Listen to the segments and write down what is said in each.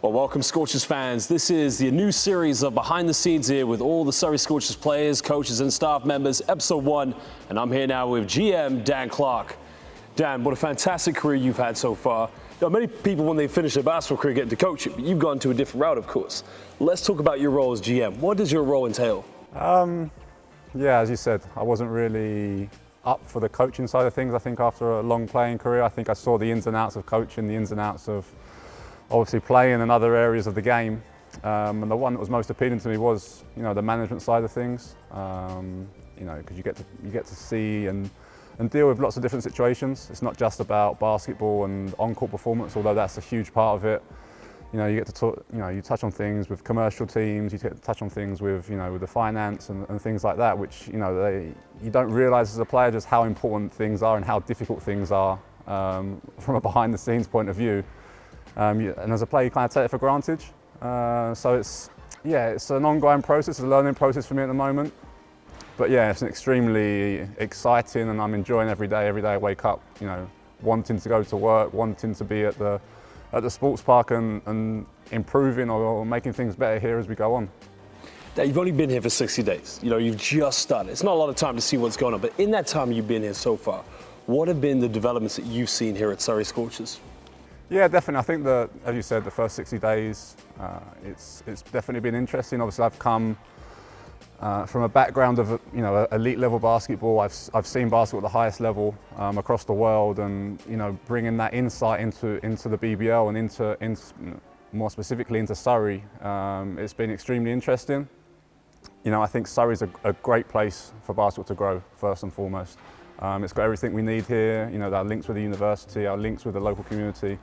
Well, welcome Scorchers fans. This is the new series of Behind the Scenes here with all the Surrey Scorchers players, coaches and staff members, episode 1. And I'm here now with GM Dan Clark. Dan, what a fantastic career you've had so far. You know, many people, when they finish their basketball career, get into coaching, but you've gone to a different route, of course. Let's talk about your role as GM. What does your role entail? Yeah, as you said, I wasn't really up for the coaching side of things. I think after a long playing career, I think I saw the ins and outs of coaching, the ins and outs of obviously playing in other areas of the game. And the one that was most appealing to me was, the management side of things. Because you get to see and deal with lots of different situations. It's not just about basketball and on-court performance, although that's a huge part of it. You get to talk, you touch on things with commercial teams, you get to touch on things with, with the finance and things like that, which, you don't realise as a player just how important things are and how difficult things are from a behind-the-scenes point of view. And as a player, you kind of take it for granted. So it's an ongoing process, it's a learning process for me at the moment. But yeah, it's extremely exciting, and I'm enjoying every day. Every day I wake up, wanting to go to work, wanting to be at the sports park and improving or making things better here as we go on. Now, you've only been here for 60 days. You've just started. It's not a lot of time to see what's going on, but in that time you've been here so far, what have been the developments that you've seen here at Surrey Scorchers? Yeah, definitely. I think that, as you said, the first 60 days, it's definitely been interesting. Obviously, I've come from a background of elite level basketball. I've seen basketball at the highest level across the world, and bringing that insight into the BBL and into more specifically into Surrey, it's been extremely interesting. I think Surrey's a great place for basketball to grow first and foremost. It's got everything we need here. Our links with the university, our links with the local community.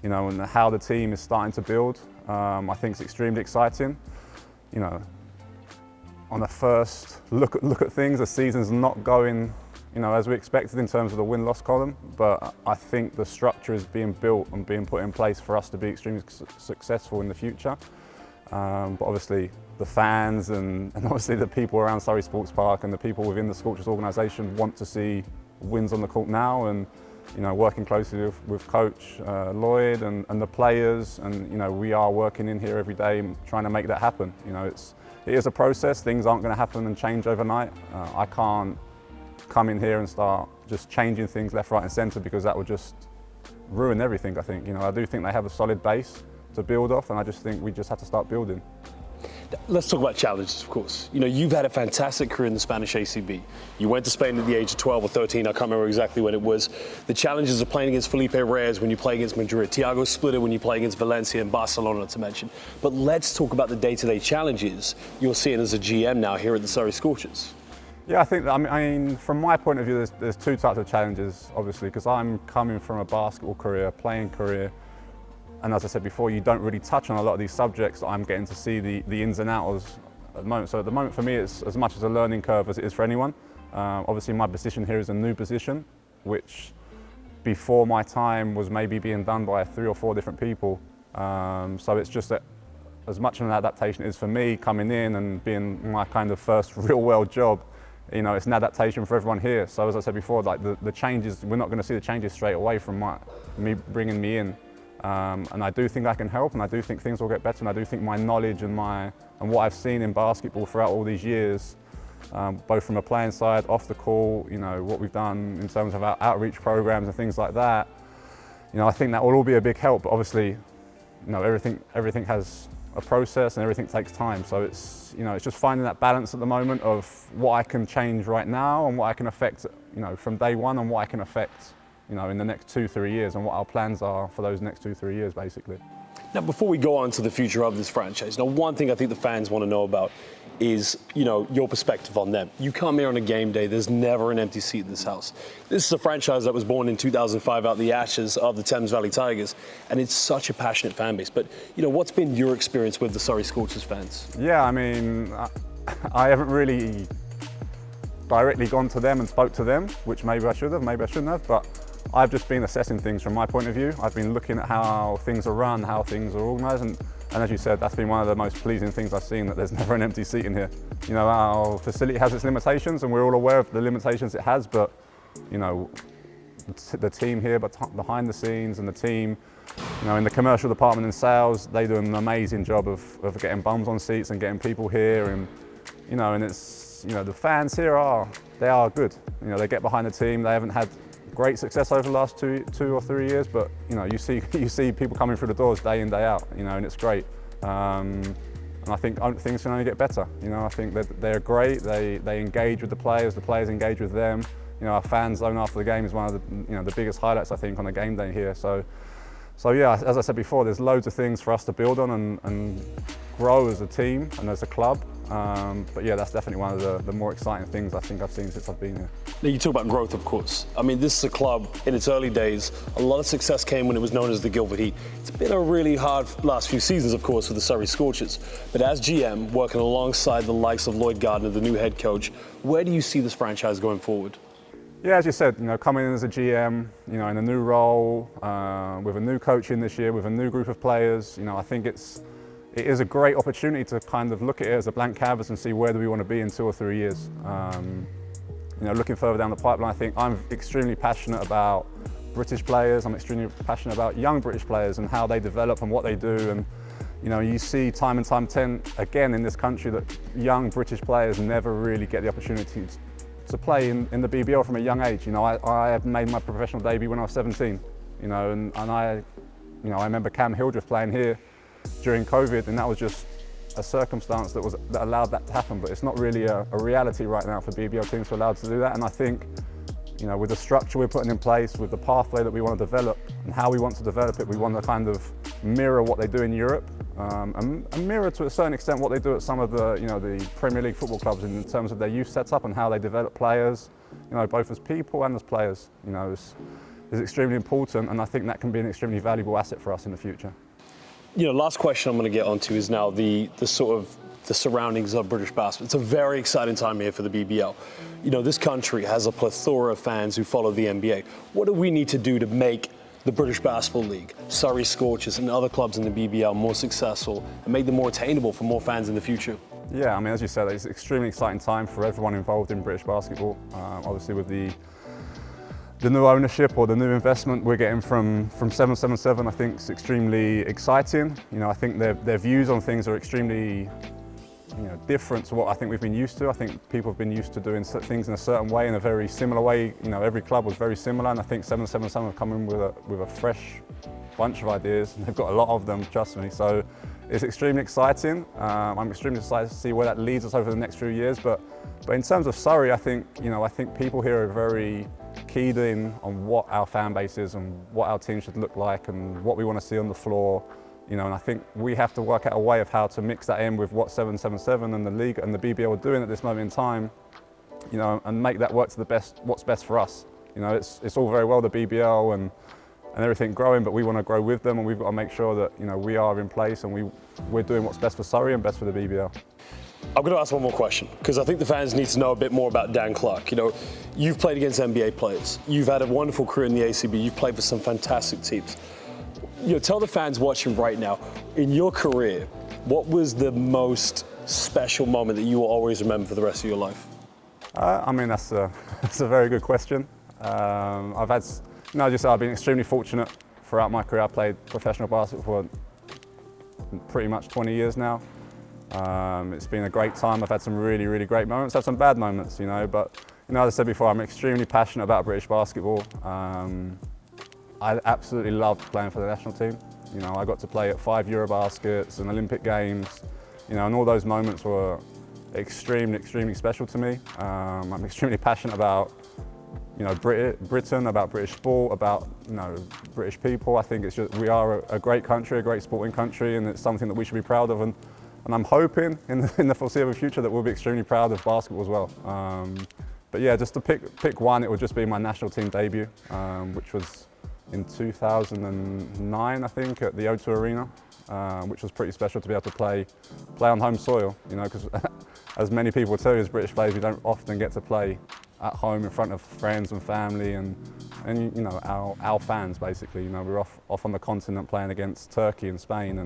And how the team is starting to build, I think it's extremely exciting. On the first look at things, the season's not going, as we expected in terms of the win-loss column, but I think the structure is being built and being put in place for us to be extremely successful in the future. But obviously the fans and obviously the people around Surrey Sports Park and the people within the Scorchers organisation want to see wins on the court now, and working closely with Coach Lloyd and the players, and we are working in here every day trying to make that happen. It is a process. Things aren't going to happen and change overnight. I can't come in here and start just changing things left, right and centre, because that would just ruin everything, I think. I do think they have a solid base to build off, and I just think we just have to start building. Let's talk about challenges, of course. You've had a fantastic career in the Spanish ACB. You went to Spain at the age of 12 or 13, I can't remember exactly when it was. The challenges of playing against Felipe Reyes when you play against Madrid, Thiago Splitter when you play against Valencia and Barcelona, not to mention. But let's talk about the day-to-day challenges you're seeing as a GM now here at the Surrey Scorchers. Yeah, I mean, from my point of view, there's two types of challenges, obviously, because I'm coming from a basketball career, playing career. And as I said before, you don't really touch on a lot of these subjects that I'm getting to see the ins and outs at the moment. So at the moment for me, it's as much as a learning curve as it is for anyone. Obviously my position here is a new position, which before my time was maybe being done by 3 or 4 different people. So it's just that as much of an adaptation is for me coming in and being my kind of first real world job. It's an adaptation for everyone here. So as I said before, like the changes, we're not going to see the changes straight away from me bringing me in. And I do think I can help, and I do think things will get better, and I do think my knowledge and what I've seen in basketball throughout all these years, both from a playing side, off the court, what we've done in terms of our outreach programs and things like that, I think that will all be a big help. But obviously, everything has a process and everything takes time. So it's just finding that balance at the moment of what I can change right now and what I can affect, from day one, and what I can affect in the next 2-3 years, and what our plans are for those next 2-3 years, basically. Now, before we go on to the future of this franchise, one thing I think the fans want to know about is, your perspective on them. You come here on a game day, there's never an empty seat in this house. This is a franchise that was born in 2005 out of the ashes of the Thames Valley Tigers, and it's such a passionate fan base. But, what's been your experience with the Surrey Scorchers fans? Yeah, I mean, I haven't really directly gone to them and spoke to them, which maybe I should have, maybe I shouldn't have, but I've just been assessing things from my point of view. I've been looking at how things are run, how things are organised, and as you said, that's been one of the most pleasing things I've seen, that there's never an empty seat in here. Our facility has its limitations, and we're all aware of the limitations it has, but the team here behind the scenes and the team in the commercial department and sales, they do an amazing job of getting bums on seats and getting people here, and and it's the fans here they are good. They get behind the team. They haven't had great success over the last two or 3 years, but you see people coming through the doors day in, day out, and it's great. And I think things can only get better. I think that they're great. They engage with the players engage with them. Our fan zone after the game is one of the biggest highlights, I think, on a game day here. So yeah, as I said before, there's loads of things for us to build on and grow as a team and as a club. But yeah, that's definitely one of the more exciting things I think I've seen since I've been here. Now, you talk about growth, of course. I mean, this is a club in its early days. A lot of success came when it was known as the Guildford Heat. It's been a really hard last few seasons, of course, for the Surrey Scorchers. But as GM, working alongside the likes of Lloyd Gardner, the new head coach, where do you see this franchise going forward? Yeah, as you said, coming in as a GM, in a new role, with a new coach in this year, with a new group of players, I think it is a great opportunity to kind of look at it as a blank canvas and see where do we want to be in 2 or 3 years. Looking further down the pipeline, I think I'm extremely passionate about British players. I'm extremely passionate about young British players and how they develop and what they do. And you see time and time again in this country that young British players never really get the opportunity to play in the BBL from a young age. I made my professional debut when I was 17. And I remember Cam Hildreth playing here during COVID, and that was just a circumstance that allowed that to happen. But it's not really a reality right now for BBL teams to be allowed to do that. And I think, with the structure we're putting in place, with the pathway that we want to develop and how we want to develop it, we want to kind of mirror what they do in Europe, and mirror to a certain extent what they do at some of the Premier League football clubs in terms of their youth setup and how they develop players, both as people and as players, is extremely important, and I think that can be an extremely valuable asset for us in the future. Last question I'm going to get onto is now the sort of the surroundings of British basketball. It's a very exciting time here for the BBL. This country has a plethora of fans who follow the NBA. What do we need to do to make the British Basketball League, Surrey Scorchers and other clubs in the BBL more successful and make them more attainable for more fans in the future? Yeah, I mean, as you said, it's an extremely exciting time for everyone involved in British basketball. Obviously with the new ownership or the new investment we're getting from 777, I think is extremely exciting. I think their views on things are extremely different to what I think we've been used to. I think people have been used to doing things in a certain way, in a very similar way. Every club was very similar, and I think 777 have come in with a fresh bunch of ideas, and they've got a lot of them, trust me. So it's extremely exciting. I'm extremely excited to see where that leads us over the next few years. But in terms of Surrey, I think people here are very keyed in on what our fan base is and what our team should look like and what we want to see on the floor. And I think we have to work out a way of how to mix that in with what 777 and the league and the BBL are doing at this moment in time, and make that work to what's best for us. It's all very well the BBL and everything growing, but we want to grow with them, and we've got to make sure that we are in place and we're doing what's best for Surrey and best for the BBL. I'm going to ask one more question because I think the fans need to know a bit more about Dan Clark. You've played against NBA players. You've had a wonderful career in the ACB. You've played for some fantastic teams. Tell the fans watching right now, in your career, what was the most special moment that you will always remember for the rest of your life? I mean, that's a very good question. I've been extremely fortunate throughout my career. I played professional basketball for pretty much 20 years now. It's been a great time. I've had some really, really great moments, had some bad moments, but as I said before, I'm extremely passionate about British basketball. I absolutely loved playing for the national team. I got to play at 5 Eurobaskets and Olympic Games, and all those moments were extremely, extremely special to me. I'm extremely passionate about, Britain, about British sport, about, British people. I think we are a great country, a great sporting country, and it's something that we should be proud of. And I'm hoping in the foreseeable future that we'll be extremely proud of basketball as well. But yeah, just to pick one, it would just be my national team debut, which was in 2009, I think, at the O2 Arena, which was pretty special to be able to play on home soil, because as many people tell you as British players, we don't often get to play at home in front of friends and family and our fans, basically. We're off on the continent playing against Turkey and Spain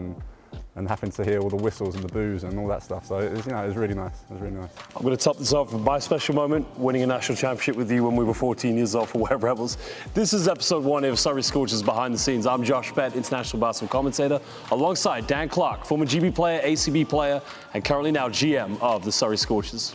and and having to hear all the whistles and the boos and all that stuff. So it was, it was really nice. It was really nice. I'm going to top this off with my special moment, winning a national championship with you when we were 14 years old for Ware Rebels. This is episode 1 of Surrey Scorchers Behind the Scenes. I'm Josh Bett, international basketball commentator, alongside Dan Clark, former GB player, ACB player, and currently now GM of the Surrey Scorchers.